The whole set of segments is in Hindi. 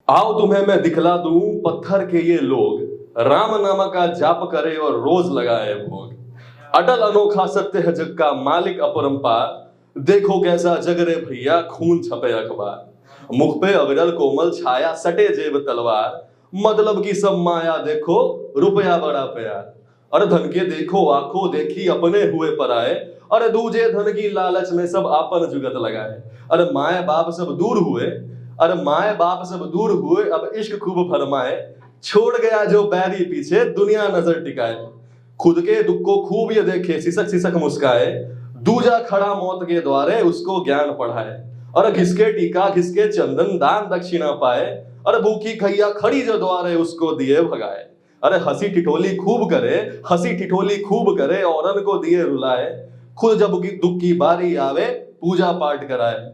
आओ तुम्हें मैं दिखला दूं पत्थर के ये लोग, राम नाम का जाप करे और रोज लगाए भोग। अटल अनोखा सत्य है जग का मालिक अपरंपार, देखो कैसा जग रे भैया खून छपे अखबार। मुख पे अविरल कोमल छाया सटे जेब तलवार, मतलब की सब माया देखो रुपया बड़ा प्यार। अरे धन के देखो आंखों देखी अपने हुए पराए, अरे दूजे धन की लालच में सब आपन जुगत लगाए। अरे माए बाप सब दूर हुए, अरे माए बाप सब दूर हुए, अब इश्क खूब फरमाए। छोड़ गया जो बैरी पीछे दुनिया नजर टिकाए, खुद के दुख को खूब ये देखे सिसक सिसक मुस्काए। दूजा खड़ा मौत के द्वारे उसको ज्ञान पढ़ाए, और घिसके टीका घिसके चंदन दान दक्षिणा पाए। अरे भूखी खैया खड़ी जो द्वारे उसको दिए भगाए। अरे हंसी ठिठोली खूब करे, हंसी ठिठोली खूब करे, औरन को दिए रुलाए। खुद जब दुख की बारी आवे पूजा पाठ कराए।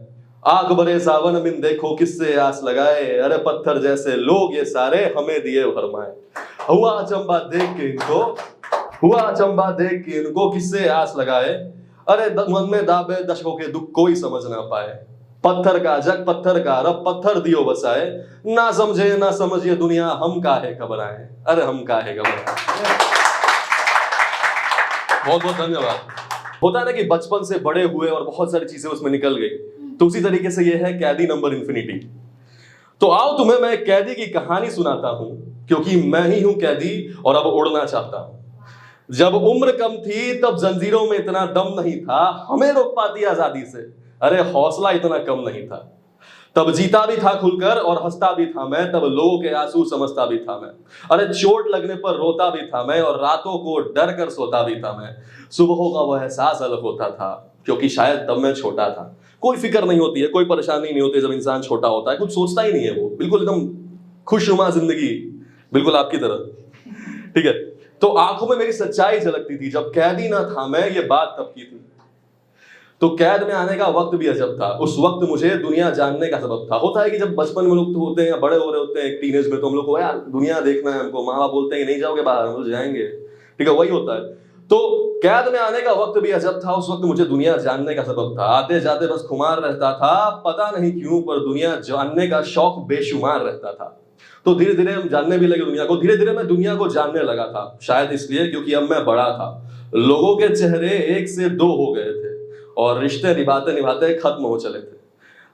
आग बरे सावन बिन देखो किससे आस लगाए, अरे पत्थर जैसे लोग ये सारे हमें दिए भरमाए। हुआ अचंबा देख के इनको, हुआ अचंबा देख के इनको किससे आस लगाए। अरे मन में दाबे दशकों के दुख कोई समझ ना पाए। पत्थर का जग पत्थर का रब पत्थर दियो बसाए, ना समझे ना समझिए दुनिया हम काहे घबराए। अरे हम काहे घबराए। बहुत बहुत धन्यवाद। होता है ना कि बचपन से बड़े हुए और बहुत सारी चीजें उसमें निकल गई, तो उसी तरीके से ये है कैदी नंबर इन्फिनिटी। तो आओ तुम्हें मैं कैदी की कहानी सुनाता हूं, क्योंकि मैं ही हूं कैदी और अब उड़ना चाहता हूं। जब उम्र कम थी तब जंजीरों में इतना दम नहीं था, हमें रोक पाती आजादी से, अरे हौसला इतना कम नहीं था। तब जीता भी था खुलकर और हंसता भी था मैं, तब लोगों के आंसू समझता भी था मैं। अरे चोट लगने पर रोता भी था मैं, और रातों को डर कर सोता भी था मैं। सुबहों का वह एहसास अलग होता था, क्योंकि शायद तब मैं छोटा था। कोई फिक्र नहीं होती है, कोई परेशानी नहीं होती जब इंसान छोटा होता है, कुछ सोचता ही नहीं है, वो बिल्कुल एकदम खुशनुमा जिंदगी, बिल्कुल आपकी तरह। ठीक है, तो आंखों में मेरी सच्चाई झलकती थी। जब कैदी ना था मैं, ये बात तब की थी। तो कैद में आने का वक्त भी अजब था, उस वक्त मुझे दुनिया जानने का सबब था। होता है कि जब बचपन में लोग तो होते हैं या बड़े हो रहे होते हैं टीनेज में, तो हम लोग को यार दुनिया देखना है, हमको माँ बाप बोलते हैं कि नहीं जाओगे बाहर, हम लोग जाएंगे। ठीक है, वही होता है। तो कैद में आने का वक्त भी अजब था, उस वक्त मुझे दुनिया जानने का सबब था। आते जाते बस खुमार रहता था, पता नहीं क्यों पर दुनिया जानने का शौक बेशुमार रहता था। तो धीरे धीरे हम जानने भी लगे दुनिया को, धीरे धीरे मैं दुनिया को जानने लगा था। शायद इसलिए क्योंकि अब मैं बड़ा था। लोगों के चेहरे एक से दो हो गए थे, और रिश्ते निभाते निभाते खत्म हो चले थे।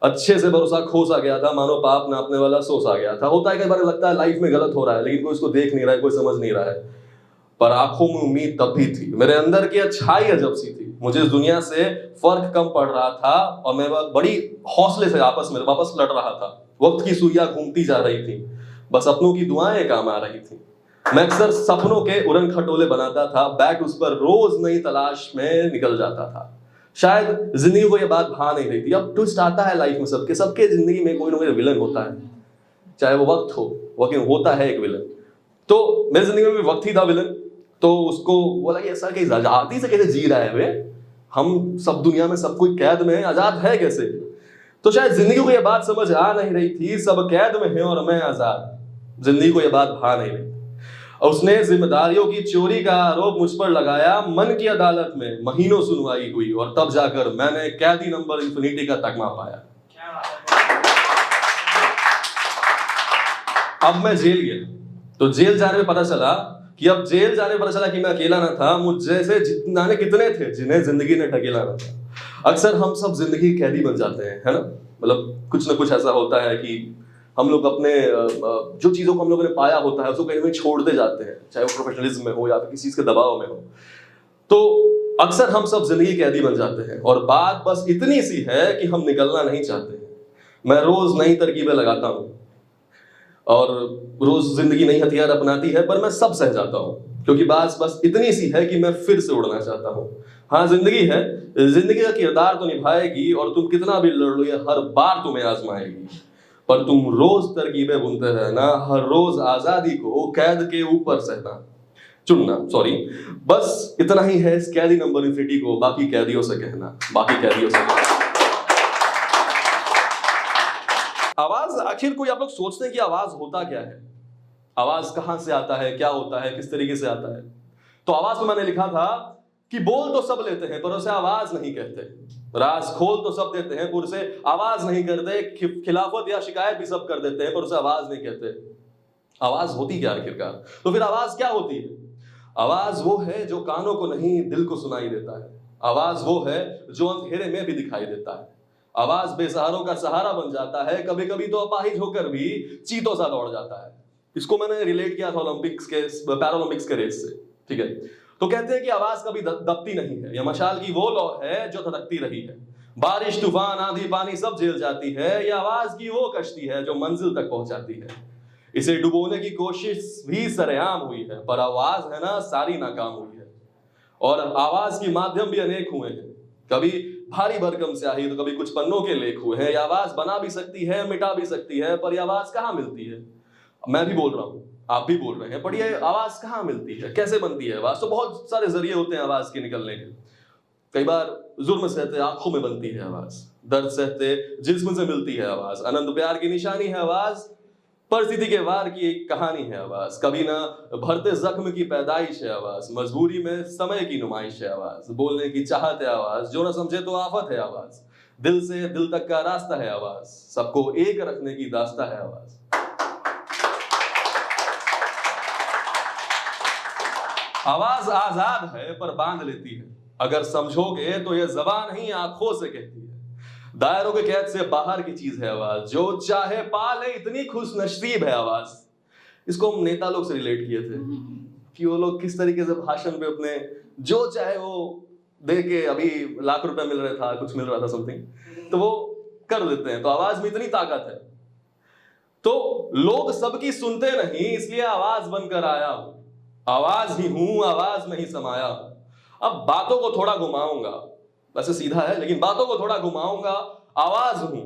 अच्छे से भरोसा खो सा गया था, मानो पाप नापने वाला सो सा गया था। होता है कई बार लगता है लाइफ में गलत हो रहा है, लेकिन कोई उसको देख नहीं रहा है, कोई समझ नहीं रहा है। पर आंखों में उम्मीद तब भी थी, मेरे अंदर की अच्छाई अजब सी थी। मुझे इस दुनिया से फर्क कम पड़ रहा था, और मैं बड़ी हौसले से आपस में वापस लड़ रहा था। वक्त की सुइयां घूमती जा रही थी, बस अपनों की दुआएं काम आ रही थी। मैं अक्सर सपनों के उड़न खटोले बनाता था, बैठ उस पर रोज नई तलाश में निकल जाता था। शायद जिंदगी को यह बात भा नहीं रही थी। अब ट्विस्ट आता है लाइफ में, सबके जिंदगी में कोई ना कोई विलन होता है, चाहे वो वक्त हो, लेकिन होता है एक विलन। तो मेरी जिंदगी में भी वक्त ही था विलन। तो उसको बोला कि ऐसा कि आजादी से कैसे जी रहा है वे, हम सब दुनिया में सब कोई कैद में है, आजाद है कैसे। तो शायद जिंदगी को यह बात समझ आ नहीं रही थी, सब कैद में है और मैं आजाद। जिंदगी को यह बात भा नहीं रही। उसने जिम्मेदारियों की चोरी का आरोप मुझ पर लगाया। मन की अदालत में महीनों सुनवाई हुई, और तब जाकर मैंने कैदी नंबर इन्फिनिटी का तगमा पाया। अब मैं जेल गया, तो जेल जाने में पता चला कि अब जेल जाने में पता चला कि मैं अकेला ना था, मुझ जैसे जितने कितने थे जिन्हें जिंदगी ने ढकेला ना था। अक्सर हम सब जिंदगी कैदी बन जाते हैं, है ना। मतलब कुछ ना कुछ ऐसा होता है कि हम लोग अपने जो चीजों को हम लोगों ने पाया होता है उसको कहीं ना छोड़ते जाते हैं, चाहे वो प्रोफेशनलिज्म में हो या फिर किसी चीज के दबाव में हो। तो अक्सर हम सब जिंदगी कैदी बन जाते हैं, और बात बस इतनी सी है कि हम निकलना नहीं चाहते हैं। मैं रोज नई तरकीबें लगाता हूँ, और रोज जिंदगी नई हथियार अपनाती है, पर मैं सब सह जाता हूँ, क्योंकि बात बस इतनी सी है कि मैं फिर से उड़ना चाहता हूँ। हाँ, जिंदगी है, जिंदगी का किरदार तो निभाएगी, और तुम कितना भी लड़ लो ये हर बार तुम्हें आजमाएगी। पर तुम रोज तरकीबें बुनते रहना, हर रोज आजादी को कैद के ऊपर सहना चुनना। सॉरी, बस इतना ही है इस कैदी नंबर इन्फिनिटी को बाकी कैदियों से कहना, बाकी कैदियों से कहना। आवाज, आखिर कोई आप लोग सोचते हैं कि आवाज होता क्या है, आवाज कहां से आता है, क्या होता है, किस तरीके से आता है। तो आवाज में मैंने लिखा था कि बोल तो सब लेते हैं पर उसे आवाज नहीं कहते। राज खोल तो सब देते हैं पर उसे आवाज नहीं करते, खिलाफत या शिकायत भी सब कर देते हैं पर उसे आवाज नहीं कहते। आवाज होती क्या आखिरकार? तो फिर आवाज क्या होती है? आवाज वो है जो कानों को नहीं दिल को सुनाई देता है। आवाज वो है जो अंधेरे में भी दिखाई देता है। आवाज बेसहारों का सहारा बन जाता है, कभी कभी तो अपाहिज होकर भी चीतों सा दौड़ जाता है। इसको मैंने रिलेट किया था ओलंपिक्स के पैरालंपिक्स के रेस से, ठीक है। तो कहते हैं कि आवाज कभी दबती नहीं है, यह मशाल की वो लौ है जो धड़कती रही है। बारिश तूफान आंधी पानी सब झेल जाती है, यह आवाज की वो कश्ती है जो मंजिल तक पहुंचाती है। इसे डुबोने की कोशिश भी सरेआम हुई है पर आवाज है ना सारी नाकाम हुई है। और आवाज के माध्यम भी अनेक हुए हैं, कभी भारी भरकम स्याही तो कभी कुछ पन्नों के लेख हुए हैं। यह आवाज बना भी सकती है, मिटा भी सकती है, पर यह आवाज कहाँ मिलती है? मैं भी बोल रहा हूं, आप भी बोल रहे हैं, पर यह आवाज कहाँ मिलती है, कैसे बनती है आवाज? तो बहुत सारे जरिए होते हैं आवाज के निकलने के। कई बार जुर्म सहते आंखों में बनती है आवाज, दर्द सहते जिस्म से मिलती है आवाज, अनंत प्यार की निशानी है आवाज, परिस्थिति के वार की एक कहानी है आवाज, कभी ना भरते जख्म की पैदाइश है आवाज, मजबूरी में समय की नुमाइश है आवाज, बोलने की चाहत है आवाज, जो ना समझे तो आफत है आवाज, दिल से दिल तक का रास्ता है आवाज, सबको एक रखने की दास्ता है आवाज। आवाज आजाद है पर बांध लेती है, अगर समझोगे तो यह ज़बान नहीं आंखों से कहती है। दायरों के कैद से बाहर की चीज है आवाज, जो चाहे पाले इतनी खुश नसीब है आवाज। इसको हम नेता लोग से रिलेट किए थे कि वो लोग किस तरीके से भाषण पे अपने जो चाहे वो दे के, अभी लाख रुपए मिल रहा था, कुछ मिल रहा था समथिंग, तो वो कर देते हैं। तो आवाज में इतनी ताकत है। तो लोग सबकी सुनते नहीं, इसलिए आवाज बनकर आया हूं, आवाज ही हूं, आवाज में ही समाया। अब बातों को थोड़ा घुमाऊंगा, वैसे सीधा है लेकिन बातों को थोड़ा घुमाऊंगा। आवाज हूं,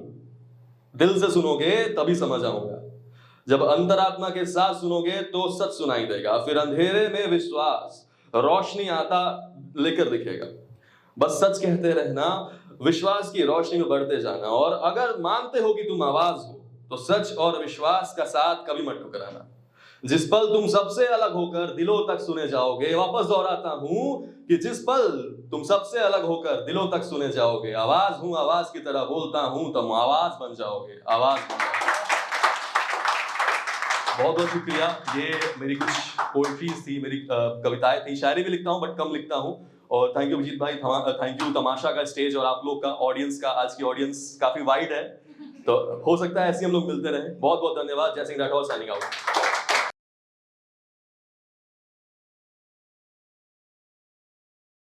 दिल से सुनोगे तभी समझ आऊंगा, जब अंतरात्मा के साथ सुनोगे तो सच सुनाई देगा, फिर अंधेरे में विश्वास रोशनी आता लेकर दिखेगा। बस सच कहते रहना, विश्वास की रोशनी में बढ़ते जाना, और अगर मानते हो कि तुम आवाज हो तो सच और विश्वास का साथ कभी मत ठुकराना। जिस पल तुम सबसे अलग होकर दिलों तक सुने जाओगे, वापस दोहराता हूं कि जिस पल तुम सबसे अलग होकर दिलों तक सुने जाओगे, आवाज हूं, आवाज की तरह बोलता हूं, तुम आवाज बन जाओगे, आवाज बन जाओगे। बहुत बहुत शुक्रिया। ये मेरी कुछ पोएट्रीज थी, मेरी कविताएं थी, शायरी भी लिखता हूं बट कम लिखता हूं। और थैंक यू अभिजीत भाई, थैंक यू तमाशा का स्टेज और आप लोग का ऑडियंस का। आज की ऑडियंस काफी वाइड है, तो हो सकता है ऐसे हम लोग मिलते रहे। बहुत बहुत धन्यवाद। जय सिंह राठौर, साइनिंग आउट।